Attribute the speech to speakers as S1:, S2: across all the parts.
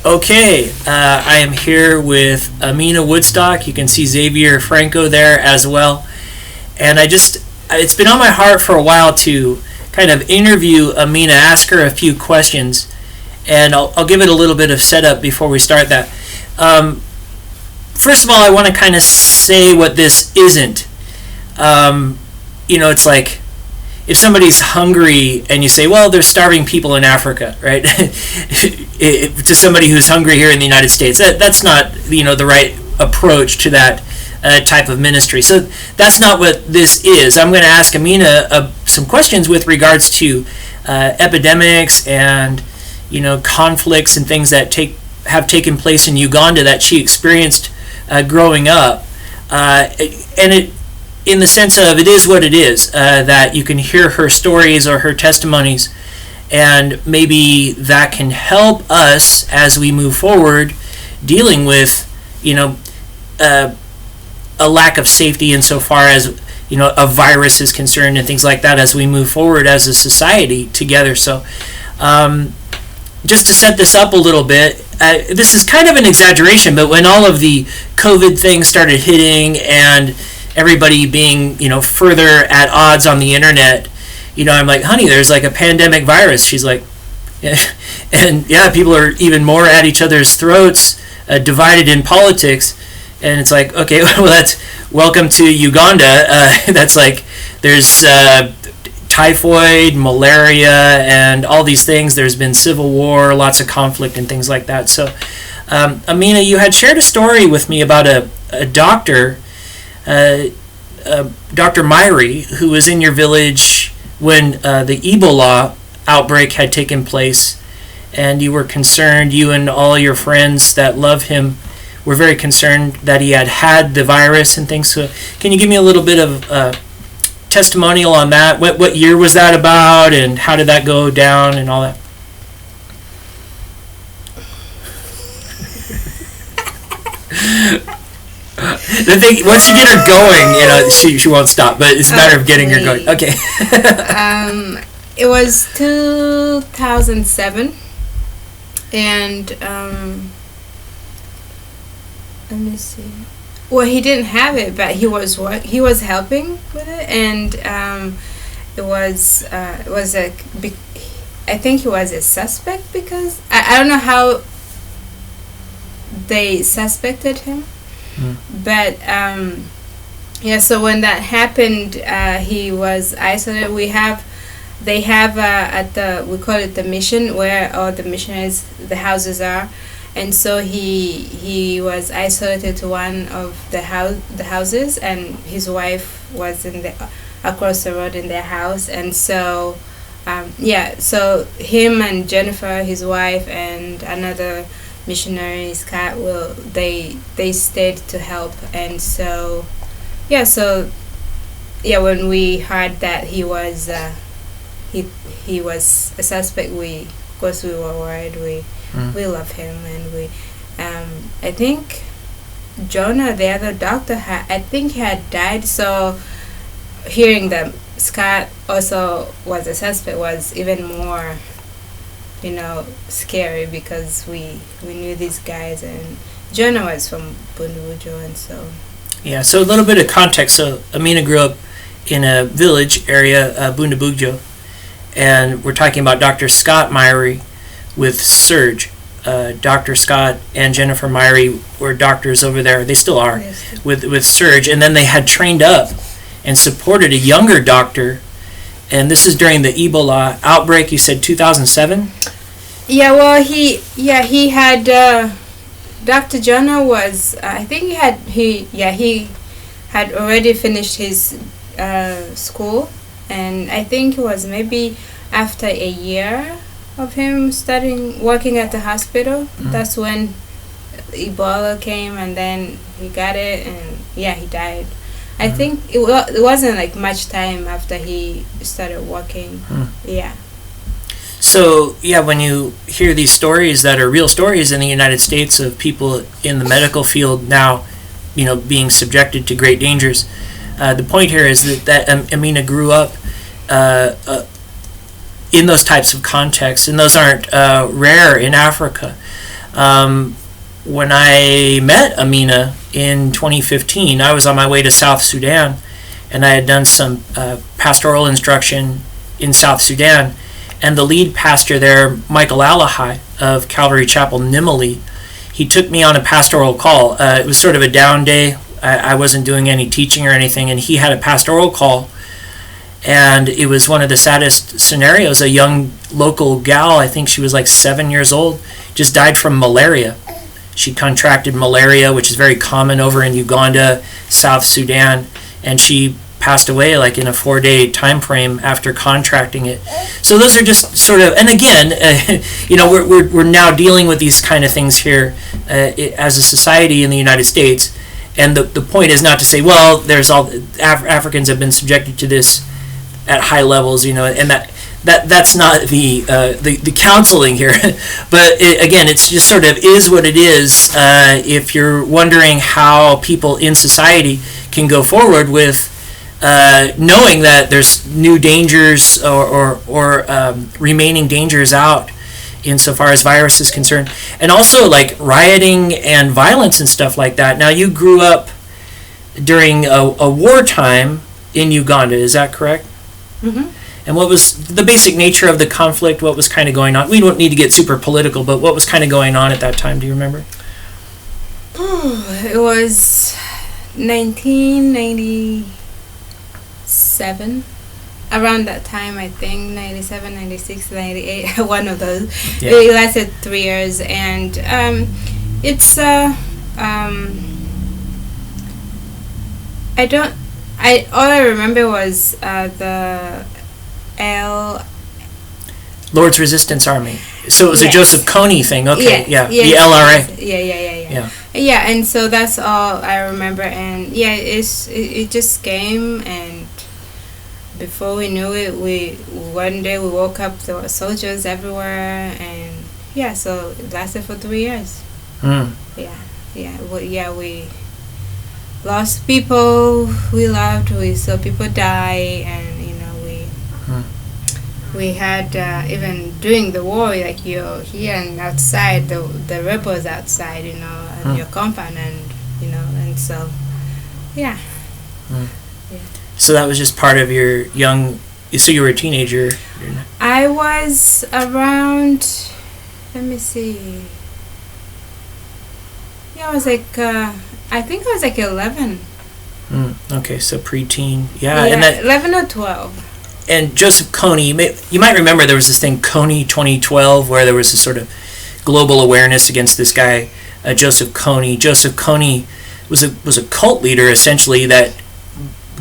S1: Okay, I am here with Amina Woodstock. You can see Xavier Franco there as well. And it's been on my heart for a while to kind of interview Amina, ask her a few questions. And I'll give it a little bit of setup before we start that. First of all, I want to kind of say what this isn't. It's like if somebody's hungry and you say, well, there's starving people in Africa, right? To somebody who's hungry here in the United States, that's not, the right approach to that type of ministry. So that's not what this is. I'm going to ask Amina some questions with regards to epidemics and, conflicts and things that have taken place in Uganda that she experienced growing up. In the sense of it is what it is, that you can hear her stories or her testimonies, and maybe that can help us as we move forward dealing with, a lack of safety insofar as, a virus is concerned and things like that as we move forward as a society together. So just to set this up a little bit, this is kind of an exaggeration, but when all of the COVID things started hitting and everybody being, further at odds on the internet, I'm like, honey, there's like a pandemic virus. She's like, yeah. And yeah, people are even more at each other's throats, divided in politics. And it's like, okay, well, that's welcome to Uganda. That's like, there's typhoid, malaria, and all these things. There's been civil war, lots of conflict and things like that. So, Amina, you had shared a story with me about a doctor, Dr. Myrie, who was in your village when the Ebola outbreak had taken place, and you were concerned, you and all your friends that love him were very concerned that he had the virus and things. So can you give me a little bit of testimonial on that? What year was that about, and how did that go down and all that? The thing, once you get her going, she won't stop. But it's a matter of getting her going. Okay.
S2: It was 2007, and let me see. Well, he didn't have it, but he was helping with it, and it was I think he was a suspect because I don't know how they suspected him. But so when that happened, he was isolated. They have we call it the mission, where all the missionaries, the houses are, and so he was isolated to one of the houses, and his wife was across the road in their house, and so so him and Jennifer, his wife, and another missionary, Scott, they stayed to help. And so when we heard that he was he was a suspect, we were worried. We love him, and we I think Jonah, the other doctor, had died, so hearing that Scott also was a suspect was even more scary, because we knew these guys, and Jonah was from Bundubujo, and so.
S1: Yeah, so a little bit of context. So Amina grew up in a village area, Bundubujo, and we're talking about Dr. Scott Myrie with Surge. Dr. Scott and Jennifer Myrie were doctors over there. They still are, yes, with Surge, and then they had trained up and supported a younger doctor. And this is during the Ebola outbreak. You said 2007?
S2: Yeah, well, he had Dr. Jonah was I think he had already finished his school, and I think it was maybe after a year of him working at the hospital. Mm-hmm. That's when Ebola came, and then he got it, and he died. I think it wasn't like much time after he started working. Yeah.
S1: So, when you hear these stories that are real stories in the United States of people in the medical field now, being subjected to great dangers, the point here is that Amina grew up in those types of contexts, and those aren't rare in Africa. When I met Amina in 2015, I was on my way to South Sudan, and I had done some pastoral instruction in South Sudan. And the lead pastor there, Michael Alahai of Calvary Chapel, Nimali, he took me on a pastoral call. It was sort of a down day. I wasn't doing any teaching or anything, and he had a pastoral call. And it was one of the saddest scenarios. A young local gal, I think she was like 7 years old, just died from malaria. She contracted malaria, which is very common over in Uganda, South Sudan, and she passed away like in a 4-day time frame after contracting it. So those are just sort of, and again, we're now dealing with these kind of things here as a society in the United States. And the point is not to say, well, there's all Africans have been subjected to this at high levels, and that's not the counseling here. But again, it's just sort of is what it is. If you're wondering how people in society can go forward with knowing that there's new dangers or remaining dangers out insofar as virus is concerned, and also like rioting and violence and stuff like that. Now, you grew up during a wartime in Uganda, is that correct?
S2: Mm-hmm.
S1: And what was the basic nature of the conflict? What was kind of going on? We don't need to get super political, but what was kind of going on at that time? Do you remember?
S2: It was 1997. Around that time, I think, 97, 96, 98, one of those. Yeah. It lasted 3 years, and all I remember was the
S1: Lord's Resistance Army. So it was
S2: yes.
S1: a Joseph Kony thing. Okay,
S2: yes.
S1: The LRA.
S2: Yeah, and so that's all I remember, and it just came, and before we knew it, one day we woke up, there were soldiers everywhere, and so it lasted for 3 years. We lost people we loved, we saw people die, and we had even during the war, like you're here and outside, the rebels outside, at your compound, and and so
S1: So that was just part of your so you were a teenager.
S2: I was around, let me see, I was like I think I was like 11.
S1: Okay, so preteen. And that
S2: 11 or 12.
S1: And Joseph Kony, you might remember there was this thing, Kony 2012, where there was this sort of global awareness against this guy, Joseph Kony. Joseph Kony was a cult leader, essentially, that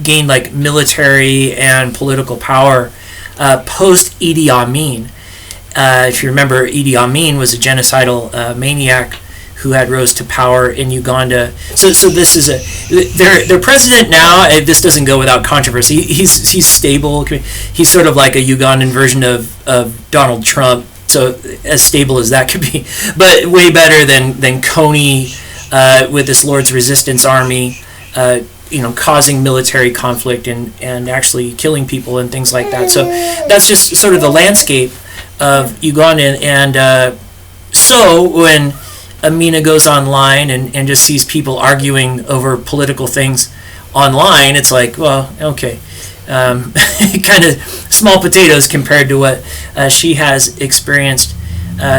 S1: gained like military and political power post Idi Amin. If you remember, Idi Amin was a genocidal maniac who had rose to power in Uganda. So this is their president now. This doesn't go without controversy. He's stable. He's sort of like a Ugandan version of Donald Trump. So as stable as that could be, but way better than Kony with this Lord's Resistance Army. Causing military conflict and actually killing people and things like that. So that's just sort of the landscape of Uganda. And so when Amina goes online and just sees people arguing over political things online, it's like, well, okay. Kind of small potatoes compared to what she has experienced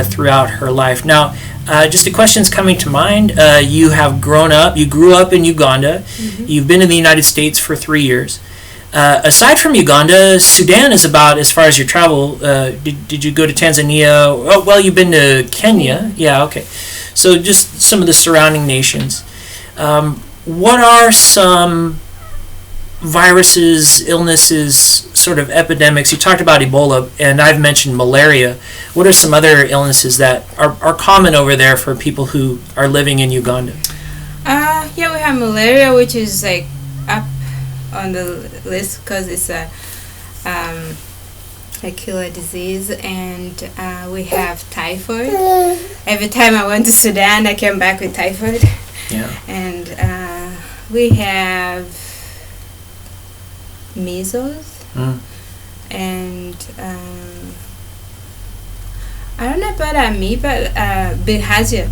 S1: throughout her life. Now, just the questions coming to mind. You grew up in Uganda. Mm-hmm. You've been in the United States for 3 years. Aside from Uganda, Sudan is about as far as your travel. Did you go to Tanzania? Oh, well, you've been to Kenya. Yeah, okay. So just some of the surrounding nations. What are some viruses, illnesses, sort of epidemics? You talked about Ebola, and I've mentioned malaria. What are some other illnesses that are common over there for people who are living in Uganda?
S2: We have malaria, which is like up on the list because it's a killer disease, and we have typhoid. Every time I went to Sudan, I came back with typhoid.
S1: Yeah.
S2: And we have measles, and I don't know about amoeba, bilharzia.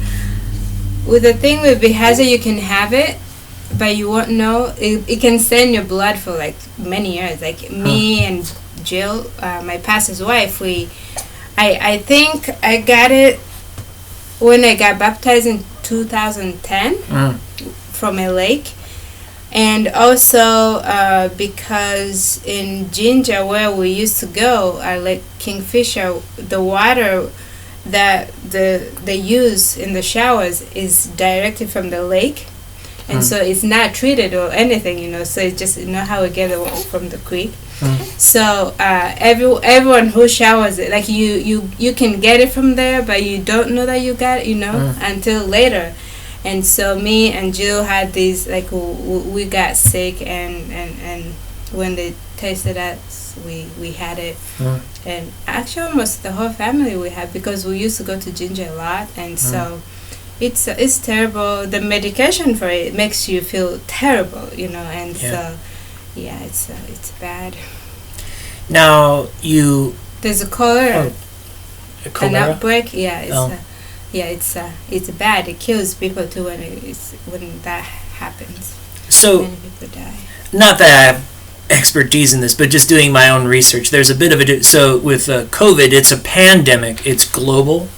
S2: With the thing with bilharzia, you can have it, but you won't know. It can stay in your blood for like many years. Like me and Jill, my pastor's wife, I think I got it when I got baptized in 2010 from a lake. And also because in Ginger, where we used to go, Lake Kingfisher, the water that they use in the showers is directly from the lake, and so it's not treated or anything, so it's just how we get it from the creek. So everyone who showers it, like you can get it from there, but you don't know that you got it, until later. And so me and Jill had these, like, we got sick, and when they tasted us, we had it. And actually almost the whole family we had, because we used to go to Ginger a lot, and so it's terrible. The medication for it makes you feel terrible, and so it's bad.
S1: Now
S2: there's a cholera.
S1: Cholera?
S2: An outbreak, it's bad. It kills people too when that happens.
S1: So
S2: many people die. Not
S1: that I have expertise in this, but just doing my own research, there's a bit of so with COVID, it's a pandemic. It's global.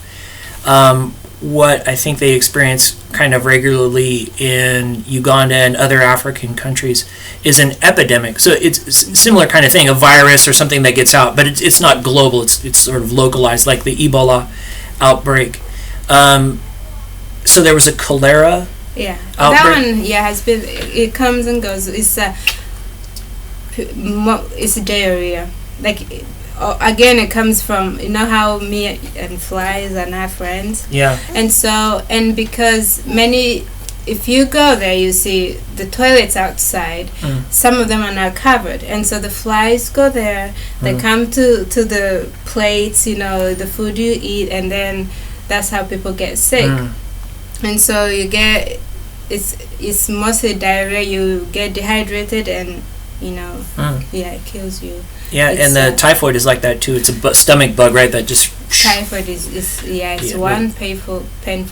S1: What I think they experience kind of regularly in Uganda and other African countries is an epidemic. So it's a similar kind of thing, a virus or something that gets out, but it's not global. It's sort of localized, like the Ebola outbreak. So there was a cholera outbreak.
S2: That one has been, it comes and goes. It's diarrhea, like again, it comes from how me and flies are not friends, and because if you go there, you see the toilets outside. Some of them are not covered, and so the flies go there. They come to the plates, the food you eat, and then that's how people get sick. And so you get, it's mostly diarrhea. You get dehydrated, and it kills you.
S1: And the typhoid is like that too. It's a stomach bug, right? That just
S2: typhoid is one painful thing.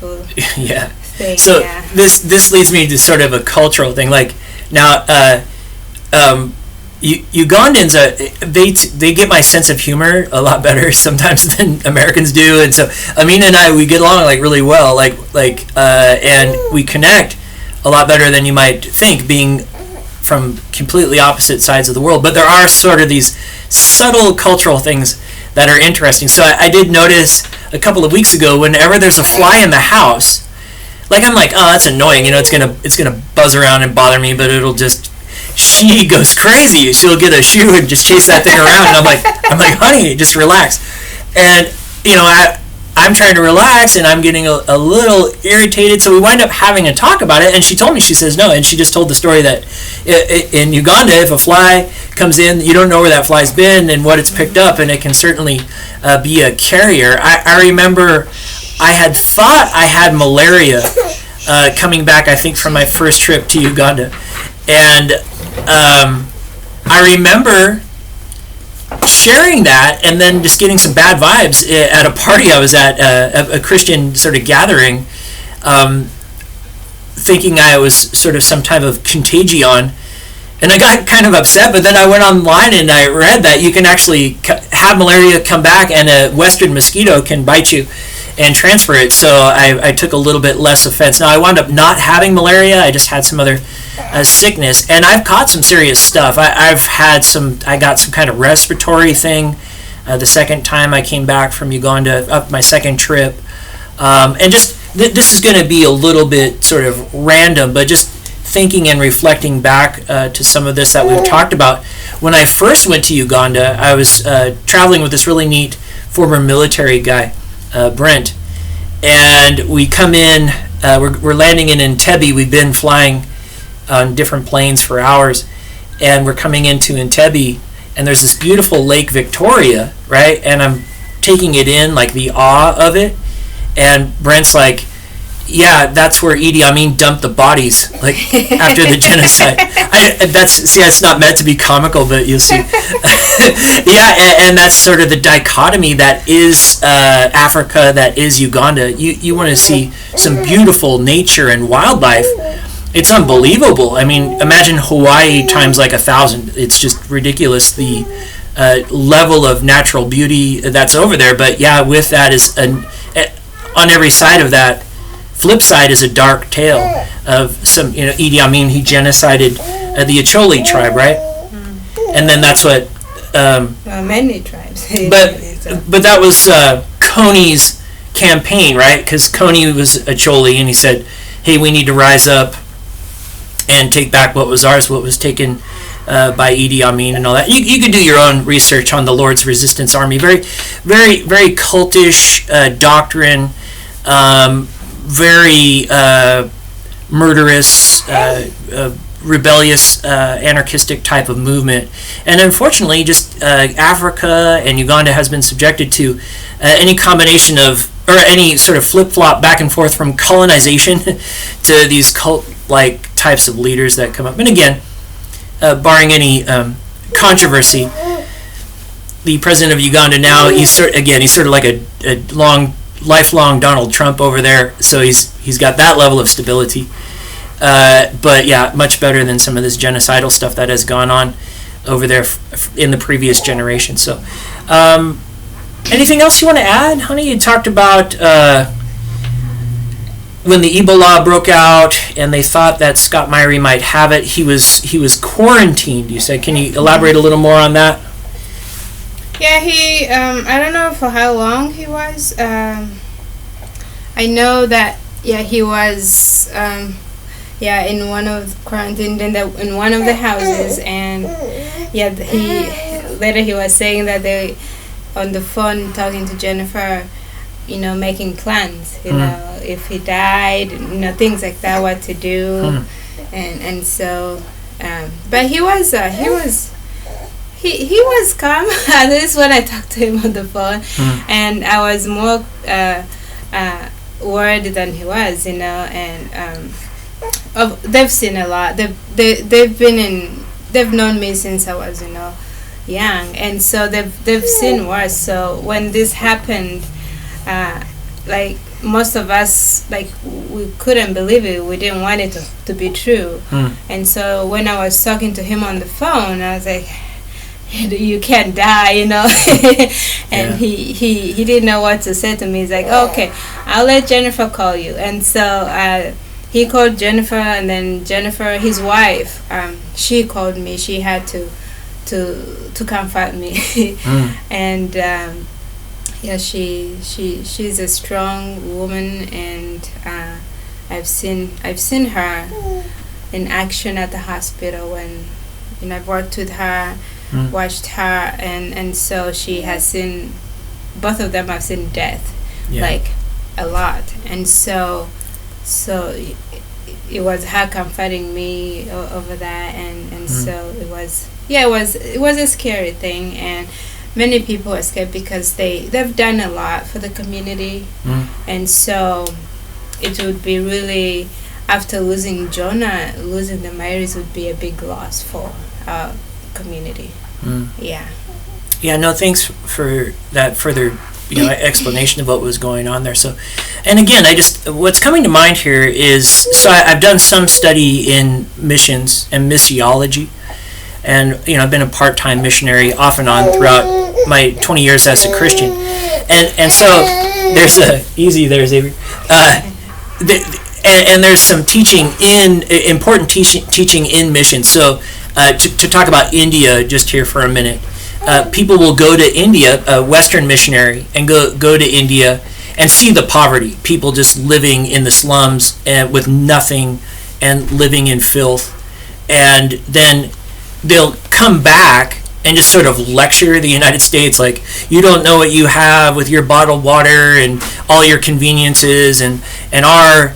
S1: So this leads me to sort of a cultural thing. Like now, Ugandans, they get my sense of humor a lot better sometimes than Americans do, and so Amina and I, we get along like really well, and we connect a lot better than you might think, being from completely opposite sides of the world. But there are sort of these subtle cultural things that are interesting. So I did notice a couple of weeks ago, whenever there's a fly in the house, like I'm like, oh, that's annoying, it's gonna buzz around and bother me, but it'll just, she goes crazy. She'll get a shoe and just chase that thing around, and I'm like, honey, just relax. And I'm trying to relax, and I'm getting a little irritated. So we wind up having a talk about it, and she told me, she says no, and she just told the story that in Uganda, if a fly comes in, you don't know where that fly's been and what it's picked up, and it can certainly be a carrier. I remember I had thought I had malaria coming back, I think, from my first trip to Uganda, and I remember sharing that, and then just getting some bad vibes at a party I was at, a Christian sort of gathering, thinking I was sort of some type of contagion, and I got kind of upset. But then I went online and I read that you can actually have malaria come back, and a western mosquito can bite you and transfer it. So I took a little bit less offense. Now I wound up not having malaria. I just had some other sickness, and I've caught some serious stuff. I got some kind of respiratory thing the second time I came back from Uganda, up my second trip, and just this is going to be a little bit sort of random, but just thinking and reflecting back to some of this that we've talked about. When I first went to Uganda, I was traveling with this really neat former military guy, Brent, and we come in, we're landing in Entebbe. We've been flying on different planes for hours, and we're coming into Entebbe, and there's this beautiful Lake Victoria, right? And I'm taking it in, like the awe of it, and Brent's like, yeah, that's where Idi Amin dumped the bodies, like after the genocide. That's not meant to be comical, but you'll see. Yeah, and that's sort of the dichotomy that is Africa, that is Uganda. You want to see some beautiful nature and wildlife. It's unbelievable. I mean, imagine Hawaii times like 1,000. It's just ridiculous, the level of natural beauty that's over there. But yeah, with that is on every side of that flip side is a dark tale of some, Idi Amin, he genocided the Acholi tribe, right? And then that's what
S2: many tribes.
S1: but that was Kony's campaign, right? Because Kony was Acholi, and he said, hey, we need to rise up and take back what was ours, what was taken by Idi Amin and all that. You could do your own research on the Lord's Resistance Army. Very, very, very cultish doctrine, very murderous, rebellious, anarchistic type of movement. And unfortunately, just Africa and Uganda has been subjected to any combination of, or any sort of flip-flop back and forth from colonization to these cult-like types of leaders that come up. And again, barring any controversy, the president of Uganda now, he's sort of like a lifelong Donald Trump over there, so he's got that level of stability. But yeah, much better than some of this genocidal stuff that has gone on over there in the previous generation. So, anything else you want to add, honey? You talked about when the Ebola broke out and they thought that Scott Myrie might have it. He was quarantined, you said. Can you elaborate a little more on that?
S2: Yeah, he, I don't know for how long he was. I know that, yeah, he was, in one of quarantine, in one of the houses, and yeah, he was saying that they, on the phone, talking to Jennifer, making plans, if he died, things like that, what to do, and so, but he was calm, at least when I talked to him on the phone, and I was more worried than he was, and they've seen a lot. They've known me since I was, young, and so they've seen worse. So when this happened, like most of us, like we couldn't believe it. We didn't want it to be true, and so when I was talking to him on the phone, I was like, you can't die, and he didn't know what to say to me. He's like, okay, I'll let Jennifer call you. And so he called Jennifer, and then Jennifer, his wife, she called me. She had to comfort me. And she's a strong woman, and I've seen her in action at the hospital when I've worked with her, watched her, and so she has seen, both of them have seen death, like a lot, and so it was her comforting me over that, and so it was a scary thing, and many people escape because they've done a lot for the community, and so it would be really, after losing Jonah, losing the Myries would be a big loss for our community. No, thanks for that further explanation of what was going on there. So, and again, what's coming to mind here is, so I've done some study in missions and missiology, and I've been a part-time missionary off and on throughout my 20 years as a Christian, and so there's Avery. And there's some important teaching in mission. So to talk about India just here for a minute, people will go to India, a Western missionary, and go to India and see the poverty, people just living in the slums and with nothing and living in filth, and then they'll come back and just sort of lecture the United States, like, you don't know what you have with your bottled water and all your conveniences, and our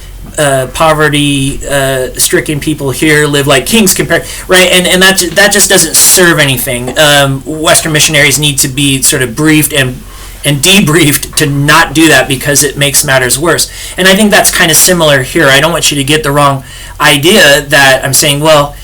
S2: poverty-stricken people here live like kings compared, right? And that just doesn't serve anything. Western missionaries need to be sort of briefed and
S1: and debriefed to not do that because it makes matters worse. And I think that's kind of similar here. I don't want you to get the wrong idea that I'm saying, well,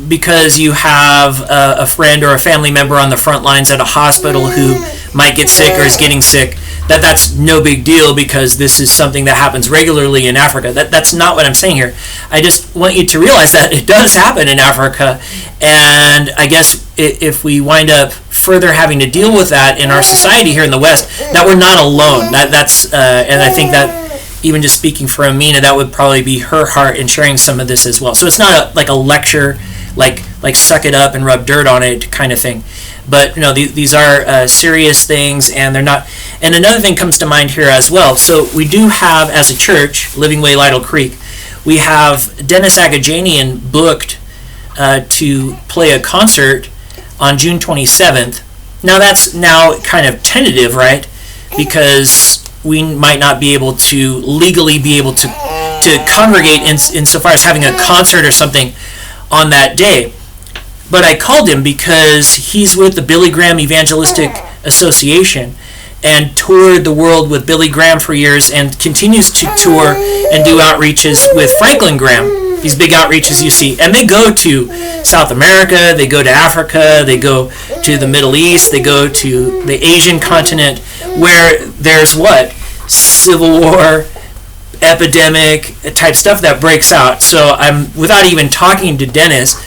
S1: because you have a friend or a family member on the front lines at a hospital who might get sick or is getting sick, that's no big deal because this is something that happens regularly in Africa. That's not what I'm saying here. I just want you to realize that it does happen in Africa, and I guess if we wind up further having to deal with that in our society here in the West, that we're not alone. That's and I think that even just speaking for Amina, that would probably be her heart in sharing some of this as well. So it's not like a lecture, like suck it up and rub dirt on it kind of thing. But these are serious things, and they're not. And another thing comes to mind here as well. So we do have, as a church, Living Way Lytle Creek, we have Dennis Agajanian booked to play a concert on June 27th. Now that's now kind of tentative, right? Because we might not be able to legally be able to congregate insofar as having a concert or something on that day. But I called him because he's with the Billy Graham Evangelistic Association and toured the world with Billy Graham for years and continues to tour and do outreaches with Franklin Graham, these big outreaches you see. And they go to South America, they go to Africa, they go to the Middle East, they go to the Asian continent, where there's civil war, epidemic type stuff that breaks out. So I'm, without even talking to Dennis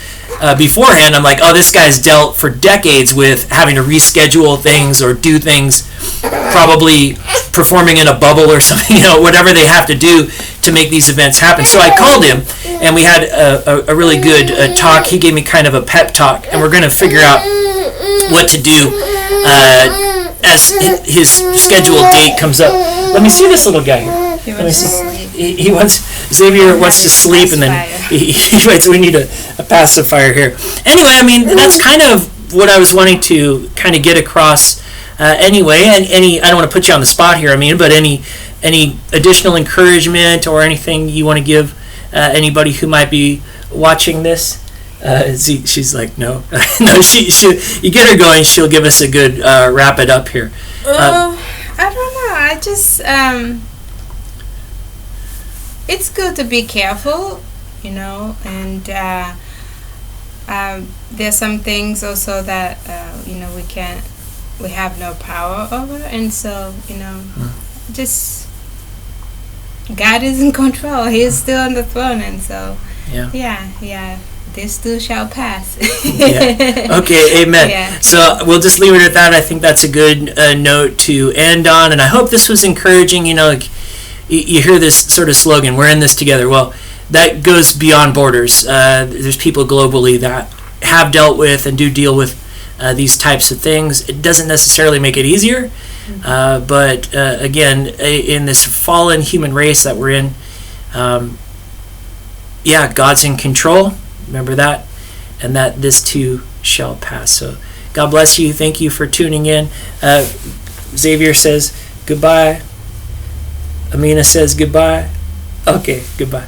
S1: beforehand, I'm like, oh, this guy's dealt for decades with having to reschedule things or do things, probably performing in a bubble or something, whatever they have to do to make these events happen. So I called him, and we had a really good talk. He gave me kind of a pep talk, and we're going to figure out what to do as his scheduled date comes up. Let me see this little guy here. Let me see. Xavier wants to sleep, and then he waits. We need a pacifier here. Anyway, I mean, that's kind of what I was wanting to kind of get across anyway. And I don't want to put you on the spot here, but any additional encouragement or anything you want to give anybody who might be watching this? She's like, no. No, you get her going, she'll give us a good wrap it up here.
S2: I don't know. I just... it's good to be careful, and there's some things also that we have no power over, and so just God is in control. He is still on the throne, and so yeah, this too shall pass.
S1: Yeah. Okay, amen. Yeah. So we'll just leave it at that. I think that's a good note to end on, and I hope this was encouraging. You hear this sort of slogan, we're in this together. Well, that goes beyond borders. There's people globally that have dealt with and do deal with these types of things. It doesn't necessarily make it easier, but again, in this fallen human race that we're in, God's in control. Remember that, and that this too shall pass. So God bless you. Thank you for tuning in. Xavier says goodbye. Amina says goodbye. Okay, goodbye.